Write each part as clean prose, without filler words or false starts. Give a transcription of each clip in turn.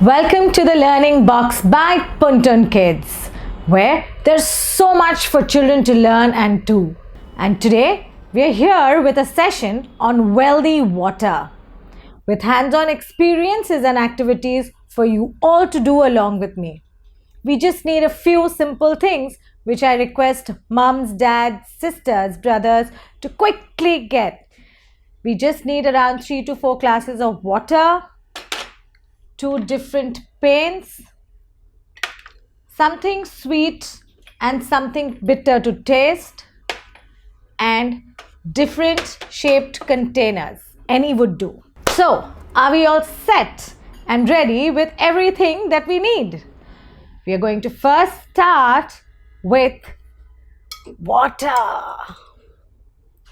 Welcome to the Learning Box by Puntoon Kids, where there's so much for children to learn and do. And today we are here with a session on wealthy water, with hands-on experiences and activities for you all to do along with me. We just need a few simple things which I request mums, dads, sisters, brothers to quickly get. We just need around 3 to 4 glasses of water, 2 different paints, something sweet and something bitter to taste, and different shaped containers. Any would do. So, are we all set and ready with everything that we need? We are going to first start with water.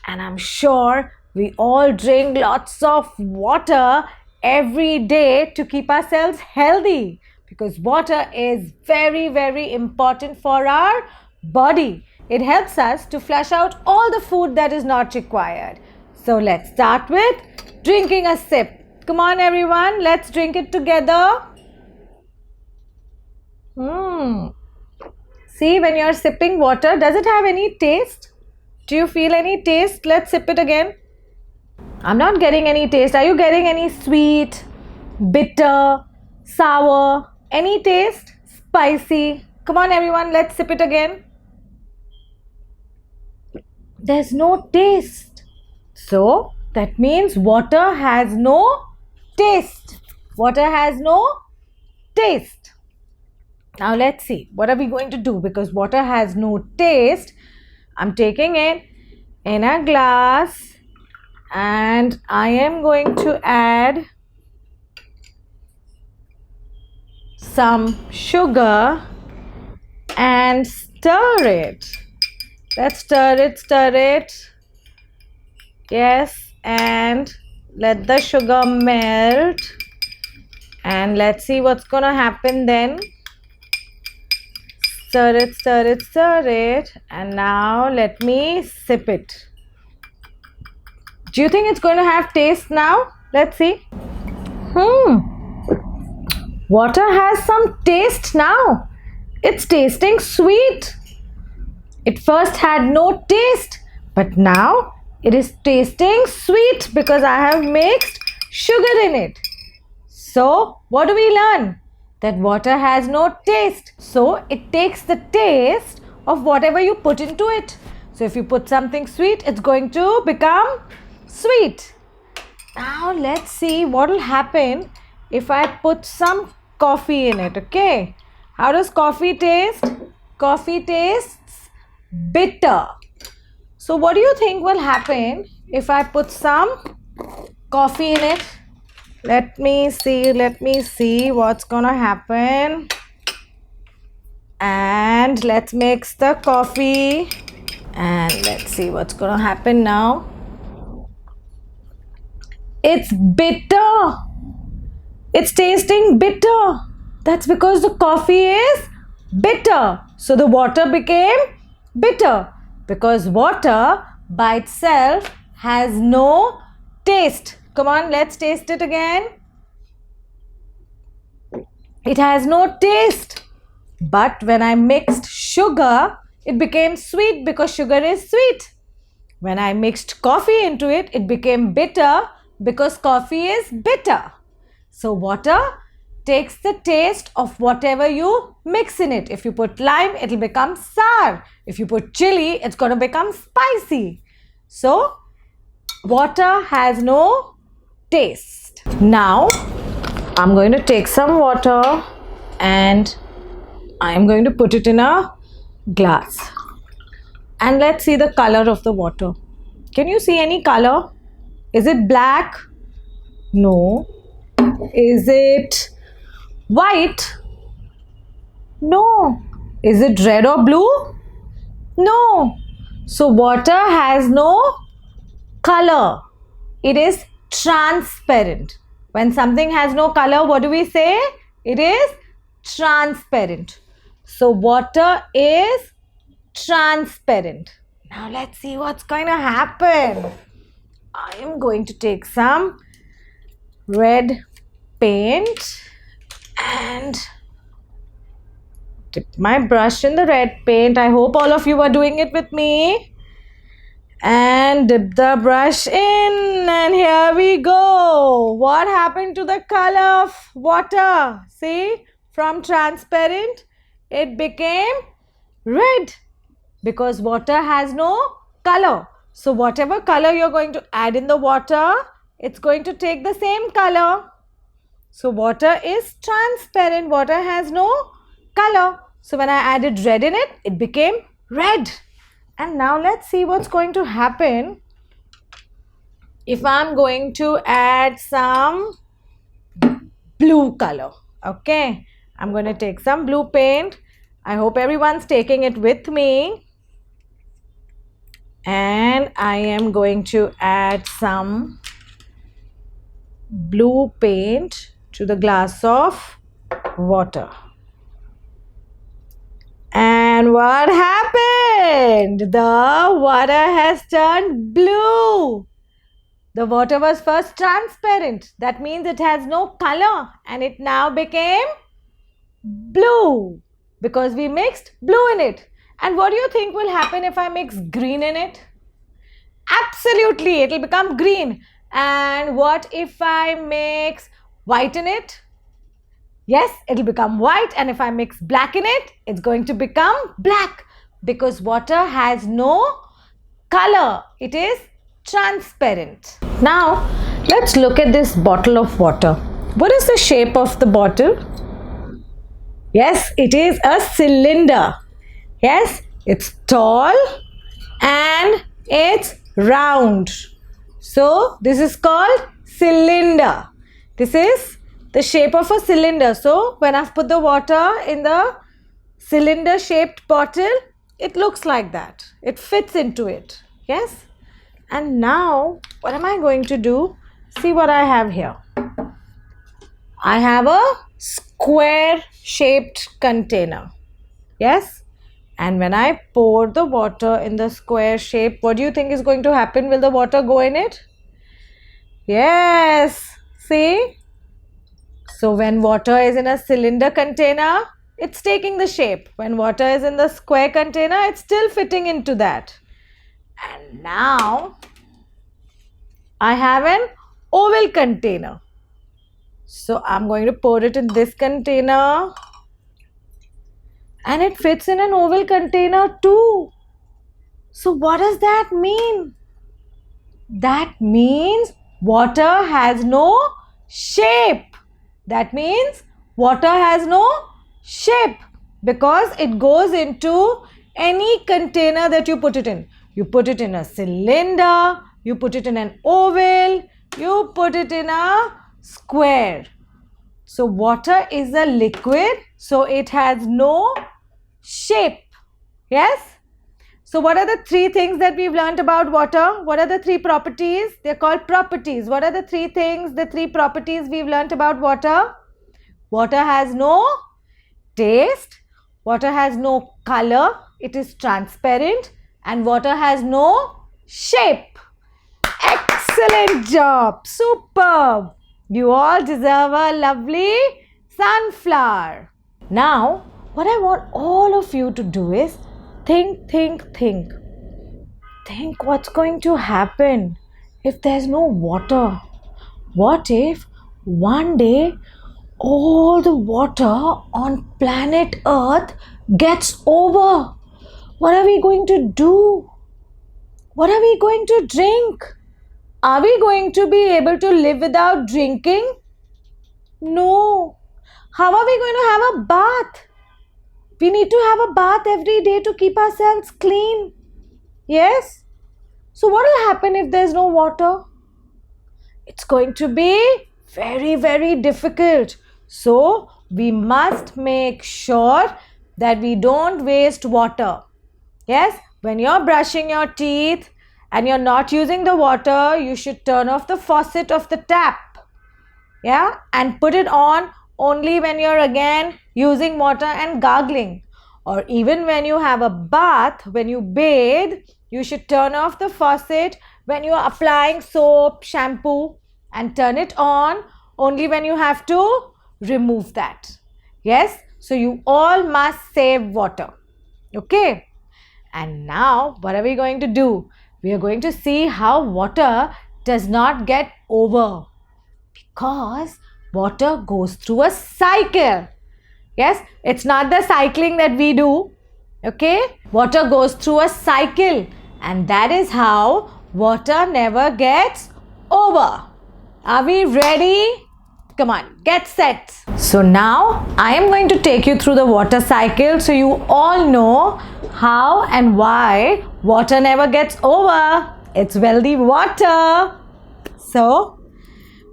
And I'm sure we all drink lots of water every day to keep ourselves healthy, because water is very important for our body. It helps us to flush out all the food that is not required. So let's start with drinking a sip. Come on everyone, let's drink it together. See, when you're sipping water, does it have any taste? Do you feel any taste? Let's sip it again. I'm not getting any taste. Are you getting any sweet, bitter, sour, any taste? Spicy? Come on everyone, let's sip it again. There's no taste. So that means water has no taste. Water has no taste. Now let's see. What are we going to do? Because water has no taste, I'm taking it in a glass. And I am going to add some sugar and stir it. Let's stir it. Yes, and let the sugar melt. And let's see what's gonna happen then. Stir it. And now let me sip it. Do you think it's going to have taste now? Let's see. Water has some taste now. It's tasting sweet. It first had no taste, but now it is tasting sweet because I have mixed sugar in it. So, what do we learn? That water has no taste. So, it takes the taste of whatever you put into it. So, if you put something sweet, it's going to become sweet. Now let's see what will happen if I put some coffee in it. Okay, how does coffee taste? Coffee tastes bitter. So what do you think will happen if I put some coffee in it? Let me see what's gonna happen. And let's mix the coffee and let's see what's gonna happen now. It's bitter. It's tasting bitter. That's because the coffee is bitter. So the water became bitter because water by itself has no taste. Come on, let's taste it again. It has no taste. But when I mixed sugar, it became sweet because sugar is sweet. When I mixed coffee into it, it became bitter because coffee is bitter. So water takes the taste of whatever you mix in it. If you put lime, it will become sour. If you put chili, it's going to become spicy. So water has no taste. Now I'm going to take some water and I'm going to put it in a glass. And let's see the color of the water. Can you see any color? Is it black? No. Is it white? No. Is it red or blue? No. So water has no color. It is transparent. When something has no color, what do we say? It is transparent. So water is transparent. Now let's see what's going to happen. I am going to take some red paint and dip my brush in the red paint. I hope all of you are doing it with me. And dip the brush in, and here we go. What happened to the color of water? See, from transparent it became red because water has no color. So whatever color you're going to add in the water, it's going to take the same color. So water is transparent, water has no color. So when I added red in it, it became red. And now let's see what's going to happen if I'm going to add some blue color. Okay, I'm going to take some blue paint. I hope everyone's taking it with me. And I am going to add some blue paint to the glass of water. And what happened? The water has turned blue. The water was first transparent. That means it has no color, and it now became blue because we mixed blue in it. And what do you think will happen if I mix green in it? Absolutely, it will become green. And what if I mix white in it? Yes, it'll become white, and if I mix black in it, it's going to become black because water has no color. It is transparent. Now, let's look at this bottle of water. What is the shape of the bottle? Yes, it is a cylinder. Yes, it's tall and it's round. So, this is called cylinder. This is the shape of a cylinder. So when I've put the water in the cylinder shaped bottle, it looks like that. It fits into it. Yes. And now what am I going to do? See what I have here. I have a square shaped container. Yes. And when I pour the water in the square shape, what do you think is going to happen? Will the water go in it? Yes. See? So when water is in a cylinder container, it's taking the shape. When water is in the square container, it's still fitting into that. And now I have an oval container. So I'm going to pour it in this container. And it fits in an oval container too. So what does that mean? That means water has no shape. That means water has no shape because it goes into any container that you put it in. You put it in a cylinder, you put it in an oval, you put it in a square. So water is a liquid, so it has no shape. Yes? So what are the three things that we've learned about water? What are the three properties? They're called properties. What are the three things, the three properties we've learned about water? Water has no taste. Water has no color. It is transparent. And water has no shape. Excellent job. Superb. You all deserve a lovely sunflower. Now, what I want all of you to do is think. Think what's going to happen if there's no water. What if one day all the water on planet Earth gets over? What are we going to do? What are we going to drink? Are we going to be able to live without drinking? No. How are we going to have a bath? We need to have a bath every day to keep ourselves clean. Yes? So what will happen if there's no water? It's going to be very, very difficult. So we must make sure that we don't waste water. Yes? When you're brushing your teeth and you're not using the water, you should turn off the faucet of the tap. Yeah? And put it on only when you're again using water and gargling. Or even when you have a bath, when you bathe, you should turn off the faucet when you are applying soap, shampoo, and turn it on only when you have to remove that. Yes, so you all must save water. Okay, and now what are we going to do? We are going to see how water does not get over, because water goes through a cycle. Yes, it's not the cycling that we do. Okay, water goes through a cycle, and that is how water never gets over. Are we ready? Come on, get set. So now I am going to take you through the water cycle so you all know how and why water never gets over. It's wealthy water. So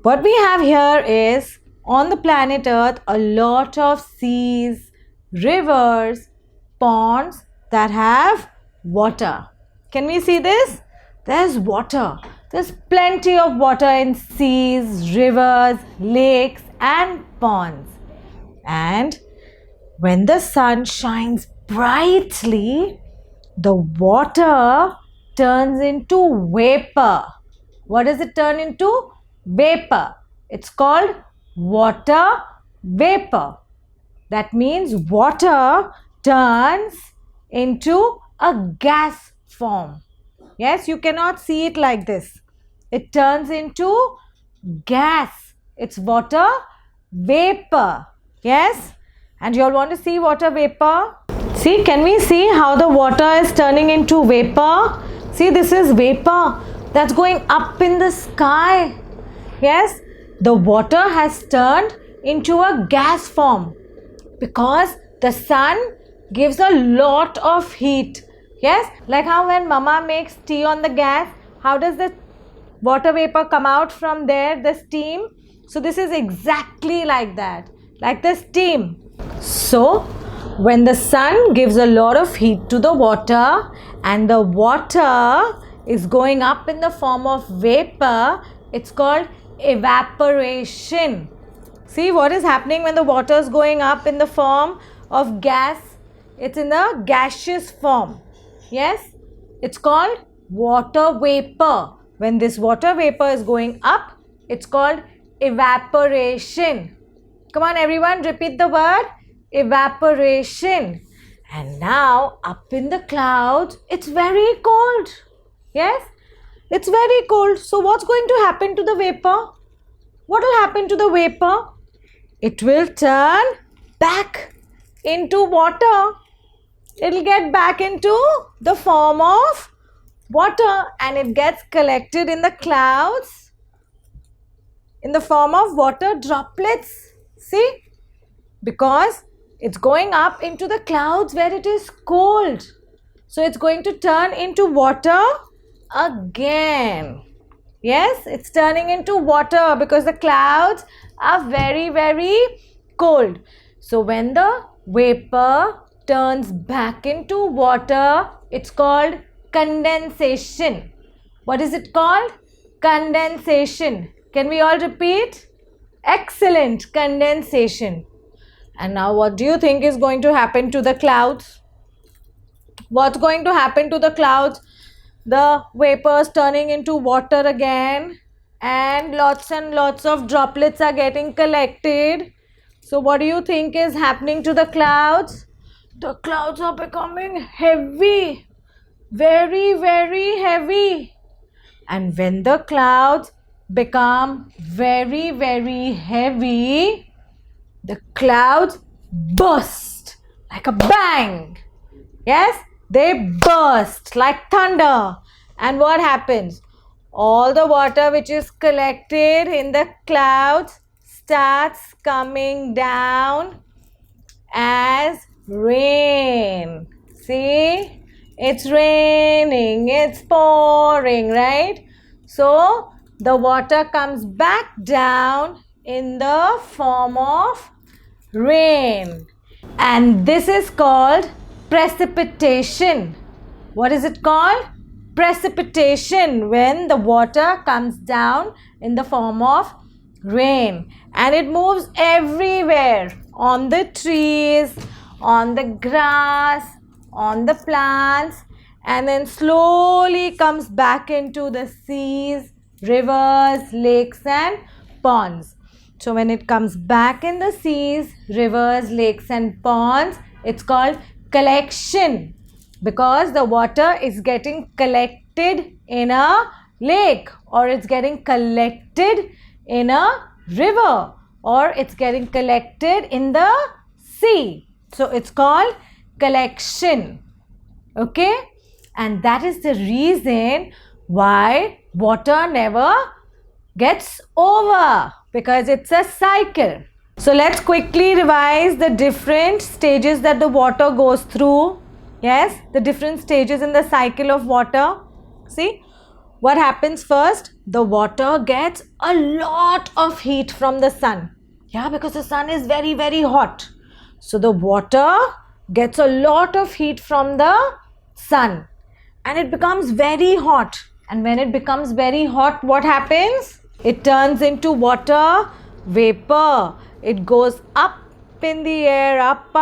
what we have here is, on the planet Earth, a lot of seas, rivers, ponds that have water. Can we see this? There's water. There's plenty of water in seas, rivers, lakes and ponds. And when the sun shines brightly, the water turns into vapor. What does it turn into? Vapor. It's called water vapor. That means water turns into a gas form. Yes, you cannot see it like this. It turns into gas. It's water vapor. Yes, and you all want to see water vapor? See, can we see how the water is turning into vapor? See, this is vapor that's going up in the sky. Yes, the water has turned into a gas form because the sun gives a lot of heat. Yes, like how when mama makes tea on the gas, how does the water vapor come out from there, the steam? So this is exactly like that, like the steam. So when the sun gives a lot of heat to the water and the water is going up in the form of vapor, it's called evaporation. See what is happening when the water is going up in the form of gas? It's in a gaseous form. Yes, it's called water vapor. When this water vapor is going up, it's called evaporation. Come on everyone, repeat the word evaporation. And now up in the clouds, it's very cold. Yes, it's very cold. So what's going to happen to the vapor? What will happen to the vapor? It will turn back into water. It will get back into the form of water and it gets collected in the clouds in the form of water droplets. See? Because it's going up into the clouds where it is cold. So it's going to turn into water again. Yes, it's turning into water because the clouds are very, very cold. So when the vapor turns back into water, it's called condensation. What is it called? Condensation. Can we all repeat? Excellent, condensation. And now what do you think is going to happen to the clouds? What's going to happen to the clouds? The vapors turning into water again and lots of droplets are getting collected. So what do you think is happening to the clouds? The clouds are becoming heavy, very, very heavy. And when the clouds become very, very heavy, the clouds burst like a bang. Yes, they burst like thunder. And what happens? All the water which is collected in the clouds starts coming down as rain. See, it's raining, it's pouring, right? So the water comes back down in the form of rain, and this is called precipitation. What is it called? Precipitation, when the water comes down in the form of rain and it moves everywhere, on the trees, on the grass, on the plants, and then slowly comes back into the seas, rivers, lakes and ponds. So when it comes back in the seas, rivers, lakes and ponds, it's called collection, because the water is getting collected in a lake, or it's getting collected in a river, or it's getting collected in the sea. So it's called collection. Okay? And that is the reason why water never gets over, because it's a cycle. So let's quickly revise the different stages that the water goes through. Yes, the different stages in the cycle of water. See, what happens first? The water gets a lot of heat from the sun. Yeah, because the sun is very, very hot. So the water gets a lot of heat from the sun and it becomes very hot. And when it becomes very hot, what happens? It turns into water vapor. It goes up in the air, up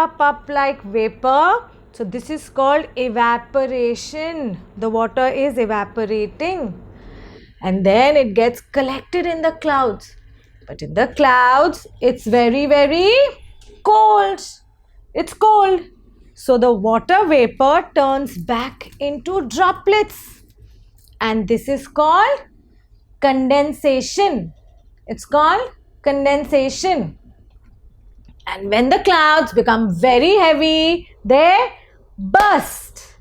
like vapor. So this is called evaporation. The water is evaporating. And then it gets collected in the clouds. But in the clouds, it's very, very cold. It's cold. So the water vapor turns back into droplets. And this is called condensation. It's called condensation. And when the clouds become very heavy, they burst.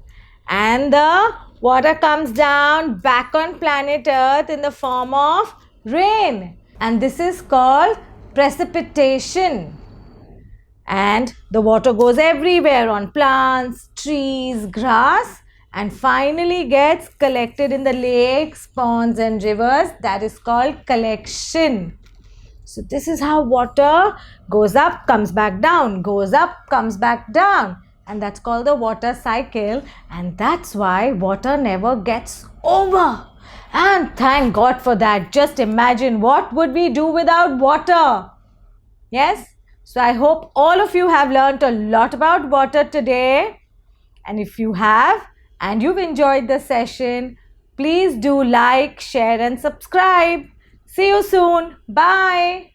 And the water comes down back on planet Earth in the form of rain. And this is called precipitation. And the water goes everywhere on plants, trees, grass, and finally gets collected in the lakes, ponds and rivers. That is called collection. So this is how water goes up, comes back down, goes up, comes back down. And that's called the water cycle. And that's why water never gets over. And thank God for that. Just imagine, what would we do without water? Yes? So I hope all of you have learnt a lot about water today. And if you have and you've enjoyed the session, please do like, share and subscribe. See you soon. Bye.